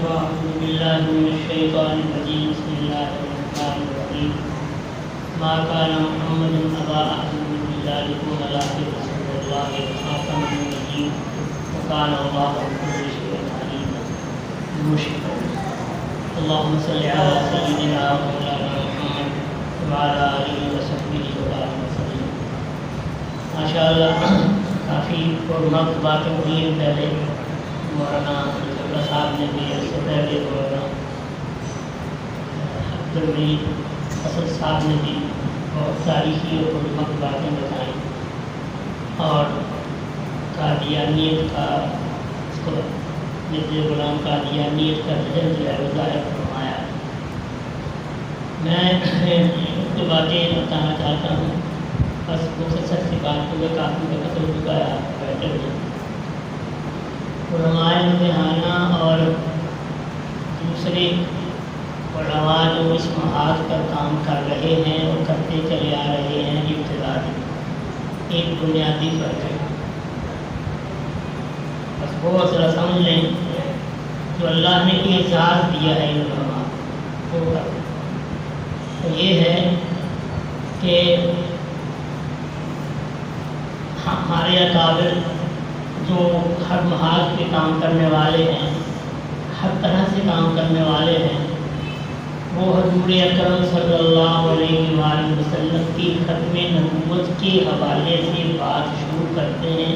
أعوذ بالله من الشيطان الرجيم بسم الله الرحمن الرحيم ما كان محمد أبا أحد من رجالكم ولكن رسول الله وخاتم النبيين وكان الله بكل شيء عليما المشرك اللهم صل على سيدنا مولانا محمد وعلى آله وصحبه وسلم. ماشاء اللہ کافی پرمخت باتیں ہوئی ہیں. پہلے مولانا عبداللہ صاحب نے بھی، اس سے پہلے مولانا عبدالمجید اسد صاحب نے بھی بہت تاریخی اور پرمخت باتیں بتائیں اور قادیانیت کا اس کو مرزا غلام قادیانیت کا رجل جو ہے وہ ظاہر فرمایا. میں دو باتیں بتانا چاہتا ہوں، بس مختصر سی بات کو کافی وقت ہو چکا ہے بیٹھے ہوئے. علماء امتحانہ اور دوسرے علماء جو اس محاذ پر کام کر رہے ہیں اور کرتے چلے آ رہے ہیں، ابتدائی ایک بنیادی فرق ہے. بس بہت ذرا سمجھ لیں جو اللہ نے اعزاز دیا ہے علماء کو، تو یہ ہے کہ ہمارے اکابر جو ہر محاذ پہ کام کرنے والے ہیں، ہر طرح سے کام کرنے والے ہیں، وہ حضور اکرم صلی اللہ علیہ وآلہ وسلم کی ختم نبوت کے حوالے سے بات شروع کرتے ہیں،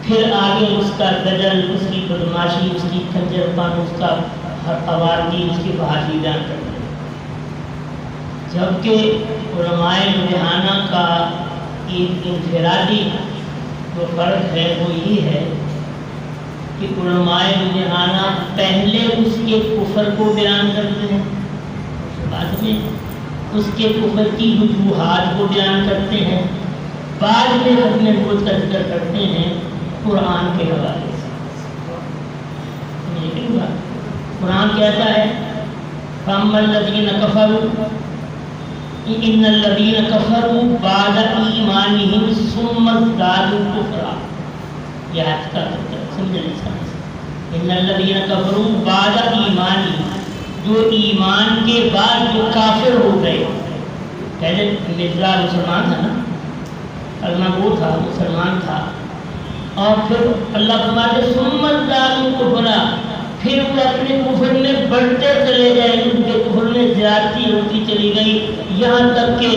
پھر آگے اس کا گدل، اس کی بدماشی، اس کی کنجر پن، اس کا آوارگی، اس کی بہادری بیان کرتے ہیں. جبکہ علماء امتحانہ کا ایک انفرادی جو فرق ہے وہ یہ ہے کہ علماء امتحانہ پہلے اس کے کفر کو بیان کرتے ہیں، بعد میں اس کے کفر کی وجوہات کو بیان کرتے ہیں، بعد میں ختم نبوت کا ذکر کرتے ہیں قرآن کے حوالے سے. قرآن کہتا ہے فَأَمَّا الَّذِينَ كَفَرُوا إِنَّ الَّذِينَ كَفَرُوا بَعْدَ إِيمَانِهِمْ ثُمَّ ازْدَادُوا كُفْرًا. یہ آیت کا سمجھنے کا ان الذین کفروا بعد ایمانہم، جو ایمان کے بعد جو کافر ہو گئے. پہلے مرزا مسلمان تھا نا، کلمہ گو تھا، مسلمان تھا، اور پھر اللہ فرماتے ثم ازدادوا کفرا، پھر وہ اپنے کفر میں بڑھتے چلے گئے، ان کے کفر میں زیادتی ہوتی چلی گئی، یہاں تک کہ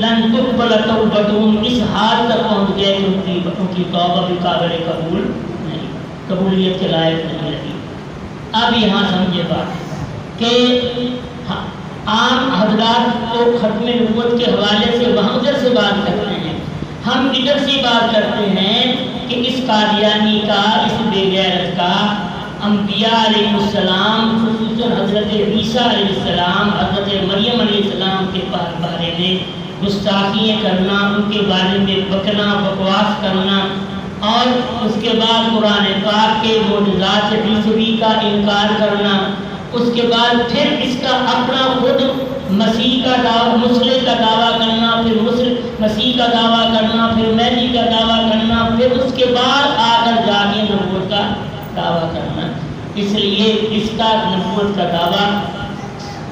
لن تقبل توبتہم، اس حال تک پہنچ گئے کہ ان کی توبہ بھی قابل قبول نہیں، قبولیت کے لائق نہیں رہی. اب یہاں سمجھے بات کہ عام حضرات کو ختم نبوت کے حوالے سے وہاں ادھر سے بات کرتے ہیں، ہم ادھر سے بات کرتے ہیں کہ اس قادیانی کا، اس بے غیرت کا انبیاء علیہ السلام، خصوصاً حضرت عیسیٰ علیہ السلام، حضرت مریم علیہ السلام کے بارے میں گستاخیاں کرنا، ان کے بارے میں بکنا، بکواس کرنا، اور اس کے بعد قرآن پاک کے معجزات عیسوی کا انکار کرنا، اس کے بعد پھر اس کا اپنا خود مسیح کا دعویٰ، مسلح کا دعویٰ کرنا، پھر مسیح کا دعویٰ کرنا، پھر مہدی کا دعویٰ کرنا، پھر اس کے بعد آ کر جا کے نبوت کا دعویٰ کرنا. اس لیے اس کا نبوت کا دعویٰ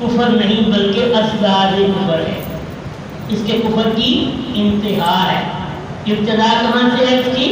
کفر نہیں بلکہ ازداد کفر ہے، اس کے کفر کی انتہا ہے. ابتدا کہاں سے ہے اس کی؟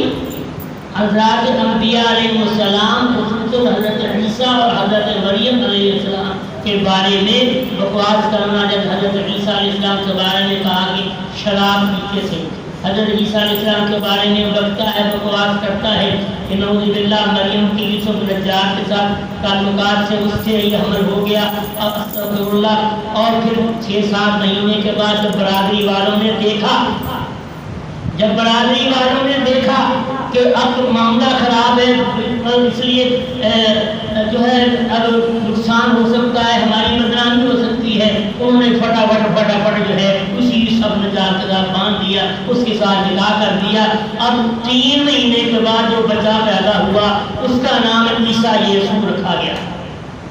حضرات انبیاء علیہ السلام، خصوصاً حضرت عیسیٰ اور حضرت مریم علیہ السلام کے بارے میں بکواس کرنا. جب حضرت عیسیٰ علیہ السلام کے بارے میں کہا کہ شراب پیتے تھے، حضرت عیسیٰ علیہ السلام کے بارے میں بکتا ہے، بکواس کرتا ہے کہ نعوذ باللہ مریم کی یوسف نجار کے ساتھ تعلقات سے اس سے یہ حمل ہو گیا، استغفر اللہ. اور پھر 6-7 مہینے کے بعد جب برادری والوں نے دیکھا کہ اب معاملہ خراب ہے، اس لیے جو ہے اب نقصان ہو سکتا ہے، ہماری بدنامی ہو سکتی ہے، انہوں نے فٹافٹ جو ہے اسی سب نجات کے ساتھ باندھ دیا، اس کے ساتھ نکاح کر دیا. اب 3 مہینے کے بعد جو بچہ پیدا ہوا اس کا نام عیسیٰ یسوع رکھا گیا.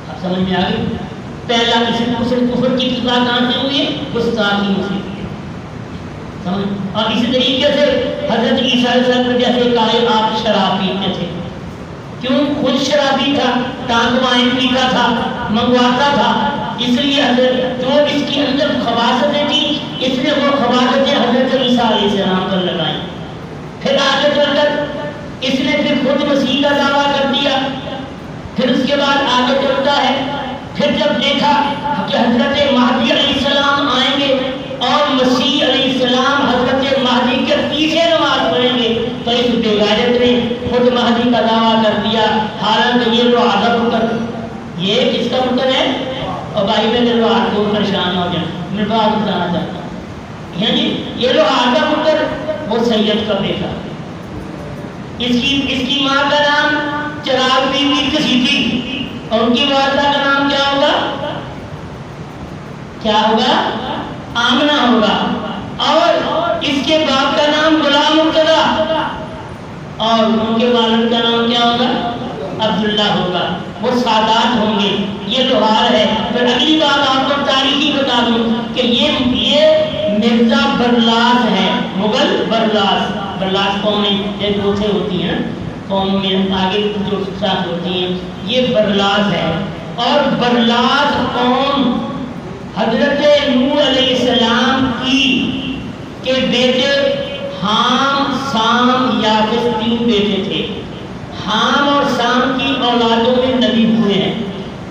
اب سمجھ میں آ گئی؟ پہلا کفر کی ابتدا کہاں سے ہوئی؟ گستاخی سے. اور اسی طریقے سے حضرت عیسیٰ علیہ السلام نے جیسے کہا آپ شراب پیتے تھے، کیوں؟ خود شرابی تھا، ٹانگ وائن پیتا تھا، منگواتا تھا، اس لیے حضرت جو اس کے اندر خباثتیں تھیں اس نے وہ خباثتیں حضرت عیسیٰ علیہ السلام پر لگائیں. پھر آگے چل کر اس نے پھر خود مسیح کا دعویٰ کر دیا. پھر اس کے بعد آگے چلتا ہے، پھر جب دیکھا کہ حضرت مہدی علیہ السلام آئیں گے اور مسیح علیہ السلام حضرت مہدی کے پیچھے نماز پڑھیں گے، تو اس بے غیرت نے خود مہدی کا دعویٰ کر دیا. حالانکہ یہ جو آدم پتر، یہ کس کا پتر ہے؟ اور بھائی میں جو آپ کو پریشان ہو جائیں، میں بات بتانا چاہتا ہوں، یعنی یہ جو آدم پتر وہ سید کا بیٹا، اس کی ماں کا نام چراغ بی بی کسی تھی اور ان کی والدہ کا نام کیا ہوگا؟ کیا ہوگا؟ آمنہ ہوگا. اور اس کے باپ کا نام غلام مرتضیٰ اور ان کے والد کا نام کیا ہوگا؟ عبداللہ ہوگا. وہ سادات ہوں گے. یہ لوہار ہے. پھر اگلی بات آپ کو تاریخی بتا دوں کہ یہ مرزا برلاس ہے، مغل برلاس. برلاس قومیں ایک دوسرے ہوتی ہیں، قوم میں آگے جو ساتھ ہوتی ہیں، یہ برلاس ہے. اور برلاس قوم حضرت نوح علیہ السلام کی کے بیٹے حام، سام، یافس 3 بیٹے تھے. حام اور سام کی اولادوں میں نبی ہوئے ہیں،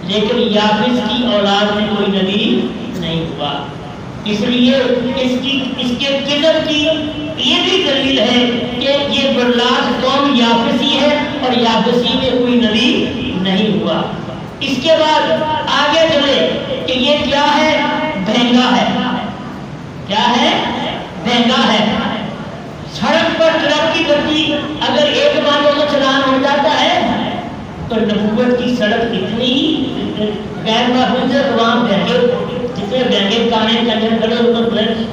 لیکن یافس کی اولاد میں کوئی نبی نہیں ہوا. اس لیے اس کے کذب کی یہ بھی دلیل ہے کہ یہ برلاس قوم یافسی ہے اور یافسی میں کوئی نبی نہیں ہوا. اس کے بعد آگے چلے کہ یہ کیا ہے؟ بھینگا ہے. کیا ہے؟ بھینگا ہے. سڑک پر ٹرک کی گتی اگر ایک بار تو چلان ہو جاتا ہے تو نبوت کی سڑک اتنی غیر محفوظ ہے. وہاں بھینگے، جتنے بھینگے کانے کنجر کھڑے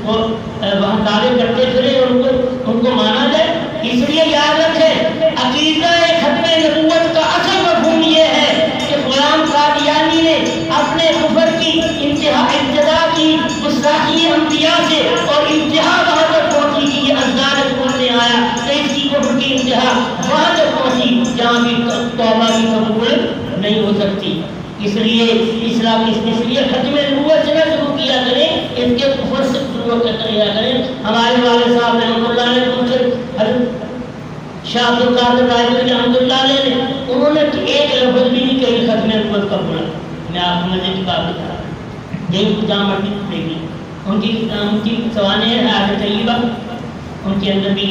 وہ وہاں دعوے کرتے پھرے اور ان کو مانا جائے. اس لیے یاد رکھیں عقیدہ ختم نبوت کا اصل مفہوم یہ ہے کہ غلام قادیانی نے اپنے کفر کی ابتدا کی گستاخی انبیاء سے اور انتہا وہاں تک پہنچی کہ یہ ازداد میں آیا تو اس کی کفر کی انتہا وہاں تک پہنچی جہاں بھی توبہ کی قبول نہیں ہو سکتی. اس لیے اسلام اس لیے ختم نبوت سے نہ شروع کیا کریں، اس کے کفر سے شروع کیا کریں. ہمارے والد صاحب رحمۃ اللہ علیہ حضرت شاہ عبد القادر رائے رحمۃ اللہ علیہ نے انہوں نے ایک لفظ بھی نہیں کہی ختم نبوت کا بولا. میں آپ کو مزے کی بات بتا رہا ہوں، یہی جامع مسجد دیکھی ان کی سوانح آیت طیبہ، ان کے اندر بھی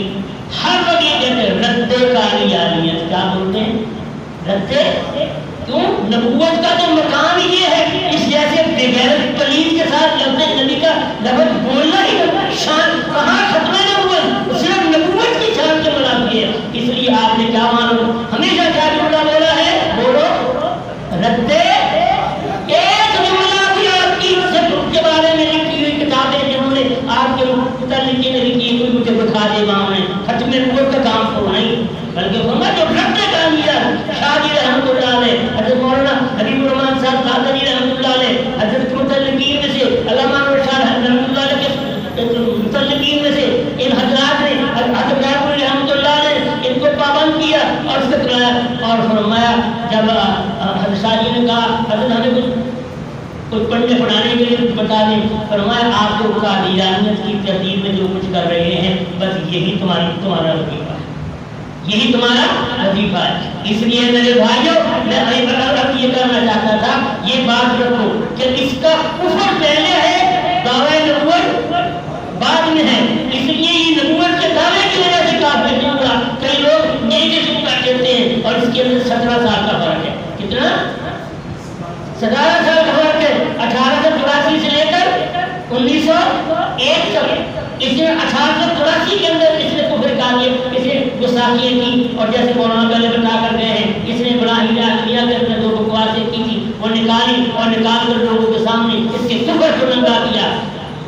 ہر وقت یہ کہتے ہیں رد قادیانیت. کیا بولتے ہیں؟ رد. کیوں؟ نبوت کا تو مقام یہ ہے اس جیسے بغیر پلیت کے ساتھ لفظ نبی کا لفظ بولنا ہی شان. کہاں ختم نبوت؟ صرف نبوت کی شان کے منافی ہے. اس لیے آپ نے کیا مانو ہمیشہ کیا جملہ بولا ہے؟ بولو رد. ایک جملہ بھی آپ کی کے بارے میں لکھی ہوئی کتابیں جنہوں نے آپ کے متعلق نے لکھی کوئی مجھے بتا دے گا. انہوں نے ختم نبوت کا کام تو نہیں بلکہ فرمایا جو رد کام کیا شاہ جی رحمۃ اللہ علیہ، حضرت مولانا حبیب الرحمان صاحب قادری رحمۃ اللہ علیہ، حضرت متعلقین میں سے علامہ رشاد رحمۃ اللہ علیہ کے متعلقین میں سے ان حضرات نے حضرت رحمۃ اللہ علیہ ان کو پابند کیا اور اس کو کرایا. اور فرمایا جب حضرت شاہ جی نے کہا حضرت ہمیں کچھ پڑھنے پڑھانے کے لیے بتا دیں، فرمایا آپ کو قادیانیت کی تہذیب میں جو کچھ کر رہے ہیں بس یہی تمہارا وظیفہ ہے، یہی تمہارا وظیفہ ہے. اس لیے میرے بھائیوں میں یہ کرنا چاہتا تھا یہ بات رکھو کہ اس کا کفر پہلے ہے، دعوی نبوت بعد میں ہے. اس لیے یہ نبوت کے دعوے کی وجہ سے کافر نہیں ہوا. کئی لوگ نیچے سے کر دیتے ہیں اور اس کے اندر 17 سال کا فرق ہے. کتنا؟ 17 سال کا فرق ہے. 1884 سے لے کر 1901 تک اس نے 1884 کے اندر اس نے کفر کر دیا، اس نے گستاخیاں کی. اور جیسے مولانا پہلے بتا کر گئے ہیں اس نے بڑا ہیلا کیا کہ اپنے دو بکواسیں کی تھی وہ نکالی اور نکال کر لوگوں کے سامنے اس کے کفر کو ننگا کیا.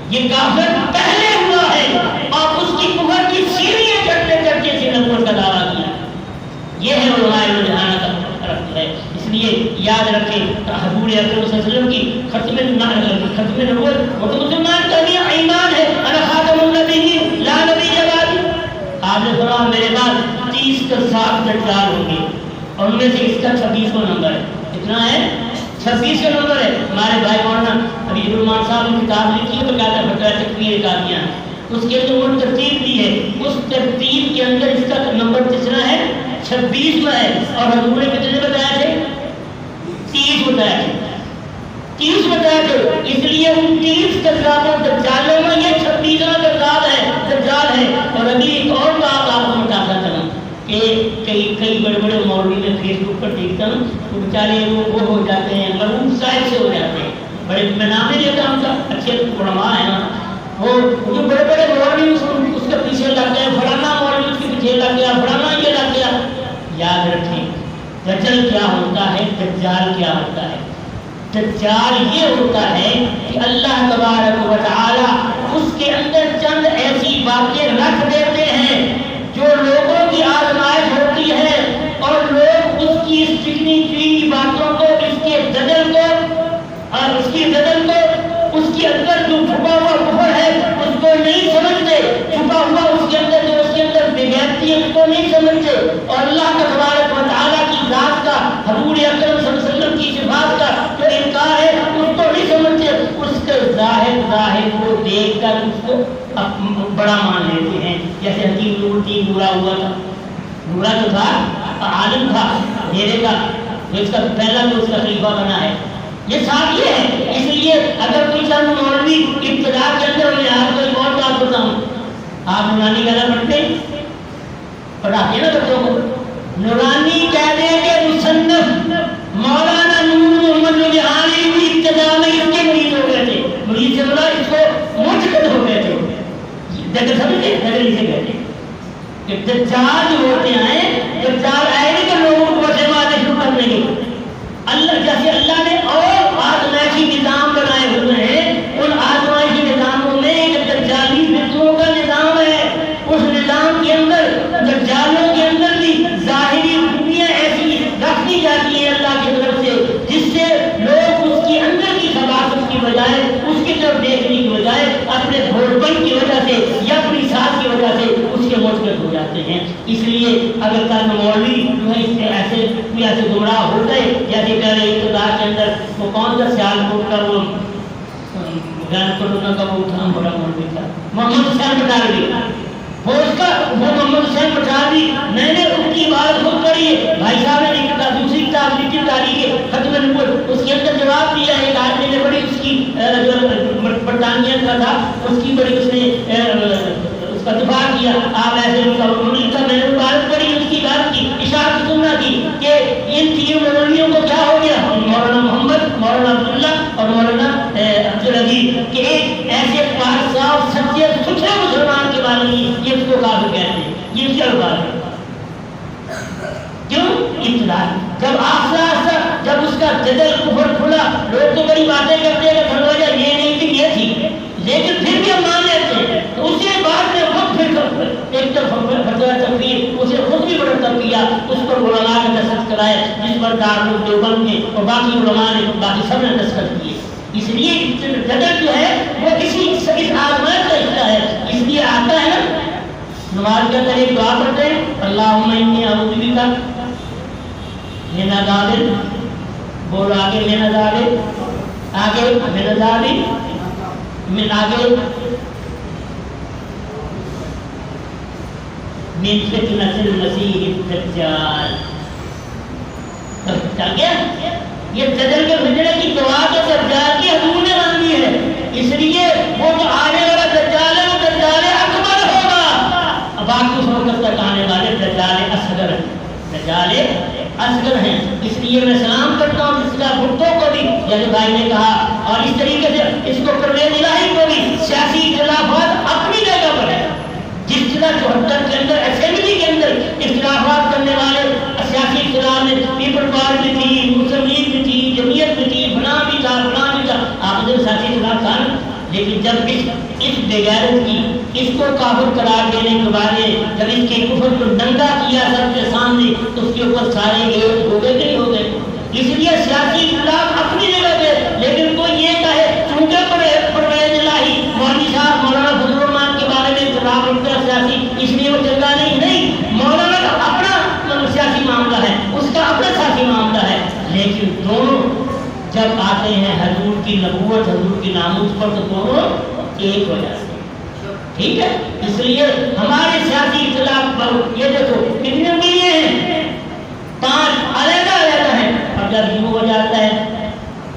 یہ کافر پہلے ہوا ہے اور اس کی کفر کی سیڑھیاں چڑھتے چڑھتے اس نے نبوت کا دعویٰ کیا. یہ ہے علماء رجحانہ کا فرق ہے. اس لیے یاد رکھیں حضور اکرم صلی اللہ علیہ وسلم کی ختم نبوت وہ تو مسلمان کا بھی ایمان ہے. انا خاتم النبیین لا نبی بعدی. آپ نے فرمایا میرے بعد 30 کا 60 دجال ہوں گے اور ان میں سے اس کا 26واں نمبر ہے. کتنا ہے؟ 26واں نمبر ہے. ہمارے بھائی مولانا ابھی الرحمان صاحب نے کتاب لکھی ہے بقاعدہ فتویٰ تکفیر قادیان، اس کے اندر وہ ترتیب دی ہے. اس ترتیب کے اندر اس کا نمبر کتنا ہے؟ 26واں ہے. اور حضور نے کتنے بتایا تھے؟ 30 بتایا تھے. 30 بتایا تھے. اس لیے ان 30 کذابوں دجالوں میں یہ 26واں کذاب ہے، دجال ہے. اور ابھی ایک اور بات آپ کو بتاتا چلا کہ کئی بڑے بڑے مولوی میں فیس بک پر دیکھتا ہوں تو بیچارے وہ ہو جاتے ہیں، مرحوم صاحب سے ہو جاتے ہیں. بڑے میں نام نہیں لیتا ہوں، کا اچھے علماء ہیں نا، وہ جو بڑے بڑے مولوی اس کے پیچھے لگ گئے، فلانا مولوی اس کے پیچھے لگ گیا، فلانا یہ لگ گیا. یاد رکھیں دجال کیا ہوتا ہے، دجال کیا ہوتا ہے. دجال یہ ہوتا ہے کہ اللہ تبارک و تعالی اس کے اندر چند ایسی باتیں رکھ دیتے ہیں جو لوگوں کی آزمائش ہوتی ہے، اور لوگ اس کی چکنی چینی باتوں کو، اس کے دجل کو اور اس کی دجل کو، اس کے اندر جو چھپا ہوا کفر ہے اس کو نہیں سمجھتے، چھپا ہوا اس کے اندر جو اس کے اندر بغیرتی ہے اس کو نہیں سمجھتے. اور اللہ تبارک و تعالی کی ذات کا، حضور اکرم صلی اللہ علیہ وسلم کی صفات کا جو انکار ہے اس کو نہیں سمجھتے. اس کے ظاہر کو دیکھ کر اس کو بڑا مان لیتے ہیں. جیسے حکیم نور الدین نورا ہوا تھا، نورا جو تھا عالم تھا ڈیرے کا، جو اس کا پہلا جو اس کا خلیفہ بنا ہے. یہ ساتھ یہ ہے. اس لیے اگر کوئی چند مولوی ابتدا کے اندر، میں آپ کو ایک اور بات بتاؤں، آپ نورانی کہنا پڑھتے پڑھاتے نا بچوں کو، نورانی کہہ دیں کہ مصنف مولانا نور محمد نورانی بھی ابتدا میں اس کے مرید ہو گئے تھے. مرید سے بولا اس کو منتقل ہو گئے تھے. دجال سمجھتے دجال اسے کہتے ہیں کہ دجال جو ہوتے ہیں، دجال آئے نہیں کہ لوگوں کو وجہ مارنے شروع کرنے کے. اللہ جیسے اللہ نے اور آزمائشی نظام بنائے ہوئے ہیں، ان آزمائشی نظاموں میں ایک دجالی فتنوں کا نظام ہے. اس نظام کے اندر دجالوں کے اندر بھی ظاہری دنیا ایسی رکھ دی جاتی ہے اللہ کی طرف سے، جس سے لوگ اس کے اندر کی خباثت کی بجائے، اس کی طرف دیکھنے کی بجائے اپنے بھولپن کی وجہ سے یا اپنی ساتھ کی وجہ سے اس کے مرتکب ہو جاتے ہیں. اس لیے اگر کل مولوی جو ہے اس سے ایسے گمراہ ہو گئے، جیسے پہلے ابتدا کے اندر وہ کون سا سیال کوٹ کا وہ گان کوٹنا کا وہ تھا بڑا مولوی تھا محمد حسین بٹالوی، وہ محمد حسین بٹالوی، میں نے ان کی بات خود پڑھی ہے. بھائی صاحب نے لکھا دوسری کتاب لکھی تاریخ ختم نبوت، اس کے اندر جواب دیا ہے. ایک آدمی نے بڑی اس کی برطانیہ کا تھا، اس کی بڑی اس نے اس کا دفاع کیا. آپ ایسے لکھا میں نے بات پڑھی، اس کی بات کی اشارت سننا کی کہ ان تین مولویوں کو کیا ہو گیا، مولانا محمد، مولانا عبداللہ اور مولانا عبدالعزیز، کہ ایک ایسے پاک صاف سچے ستھرے مسلمان کے بارے میں یہ اس کو کافر کہتے ہیں. یہ کیا بات ہے؟ کیوں؟ ابتدا جب آہستہ آہستہ جب اس کا جدل کفر کھلا، لوگ تو بڑی باتیں کرتے ہیں کہ وجہ یہ نہیں تھی یہ تھی، لیکن پھر بھی ہم مان لیتے ہیں. تو اس کے بعد میں خود پھر ایک طرف فتویٰ تکفیر اسے خود بھی مرتب کیا، اس پر علماء نے دستخط کرائے، جس پر دارالعلوم دیوبند نے اور باقی علماء نے، باقی سب نے دستخط کیے. اس لیے جدل جو ہے وہ اس آزمائش کا حصہ ہے. اس لیے آتا ہے نا نماز کے اندر ایک دعا پڑھتے ہیں، اللہم انی اعوذ بک من عذاب، بولو آگے من عذاب، آگے من عذاب، من آگے من فتنة المسیح الدجال. چل گیا؟ یہ دجال کے فتنے کی دعا تو دجال کی حضور نے مانگی ہے. اس لیے وہ جو آنے والا دجال ہے وہ دجال اکبر ہوگا. باقی اس وقت تک آنے والے دجال اصغر ہیں، دجال اصغر ہیں. اس لیے میں سلام کرتا ہوں اس کا بھٹو کو بھی، جیسے بھائی نے کہا، اور اس طریقے سے اس کو پرویز الہی کو بھی. سیاسی اختلافات اپنی جگہ پر ہے. جس طرح 74 کے اندر اسمبلی کے اندر اختلافات کرنے والے سیاسی اختلاف میں پیپل پارٹی تھی، مسلم لیگ بھی تھی، جمعیت بھی تھی، فلاں بھی تھا، فلاں بھی تھا، آپ نے سیاسی اختلاف تھا. لیکن جب اس بغیرت کی، اس کو کافر قرار دینے کے بعد جب اس کے کفر کو ننگا کیا سب کے سامنے، تو اس کے اوپر سارے ایک ہو گئے کہ نہیں ہو گئے. اس لیے سیاسی اختلاف اپنی جگہ پہ، لیکن کوئی یہ کہے چونکہ پرویز الہی مولوی صاحب مولانا فضل الرحمان کے بارے میں اختلاف رکھتا ہے سیاسی، اس لیے وہ چنگا نہیں. مولانا کا اپنا سیاسی معاملہ ہے، اس کا اپنا جب آتے ہیں حضور کی نبوت حضور کی ناموس پر تو دونوں ایک ہو جاتے ہیں. ٹھیک ہے. اس لیے ہمارے سیاسی اختلاف پر یہ دیکھو کتنے ملے ہیں 5 علیحدہ علیحدہ ہیں. اور جب یوں ہو جاتا ہے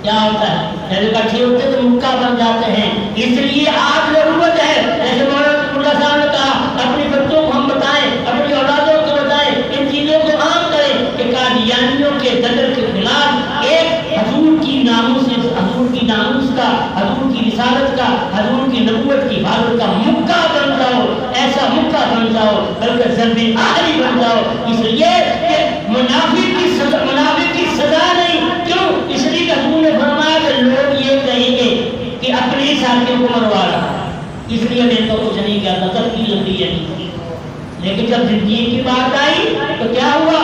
کیا ہوتا ہے جب اکٹھے ہوتے تو مکہ بن جاتے ہیں. اس لیے آپ ضرورت ہے جیسے مولانا صاحب نے کہا اپنی بچوں کو ہم بتائیں اپنی اولادوں کو بتائیں ان چیزوں کو عام کریں کہ قادیانیوں کے دجل کے خلاف ایک حضور کی ناموس کا حضور کی رسالت کا حضور کی نبوت کی حفاظت کا مکہ بن جاؤ. ایسا مکہ بن جاؤ بلکہ ضرب آخری بن جاؤ. اس لیے کہ منافق کی سزا نہیں. کیوں؟ اس لیے کہ حضور نے فرمایا کہ لوگ یہ کہیں گے کہ اپنے ساتھیوں کو مروا رہا. اس لیے میں تو کچھ نہیں کہتا تفصیل لمبی ہے. لیکن جب زندگی کی بات آئی تو کیا ہوا؟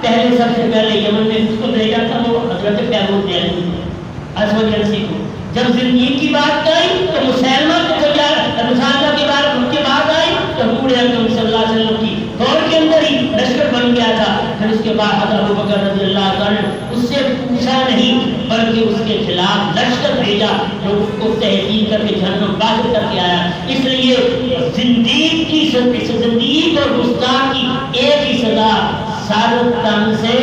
پہلے سب سے پہلے یمن میں اس کو بھیجا تھا وہ حضرت پیغمبر دہلوی اسود ینسی کو. جب زندگی کی بات آئی تو مسلمہ کی بات ان کے بعد آئی تو حضور اکرم صلی اللہ علیہ وسلم کی دور کے اندر ہی لشکر بن گیا تھا. پھر اس کے بعد حضرت ابوبکر رضی اللہ عنہ اس سے پوچھا نہیں بلکہ اس کے خلاف لشکر بھیجا جو اس کو تحقیق کر کے جہنم باہر کر کے آیا. اس لیے زندگی اور گستاخ کی ایک ہی سزا سارت تن سے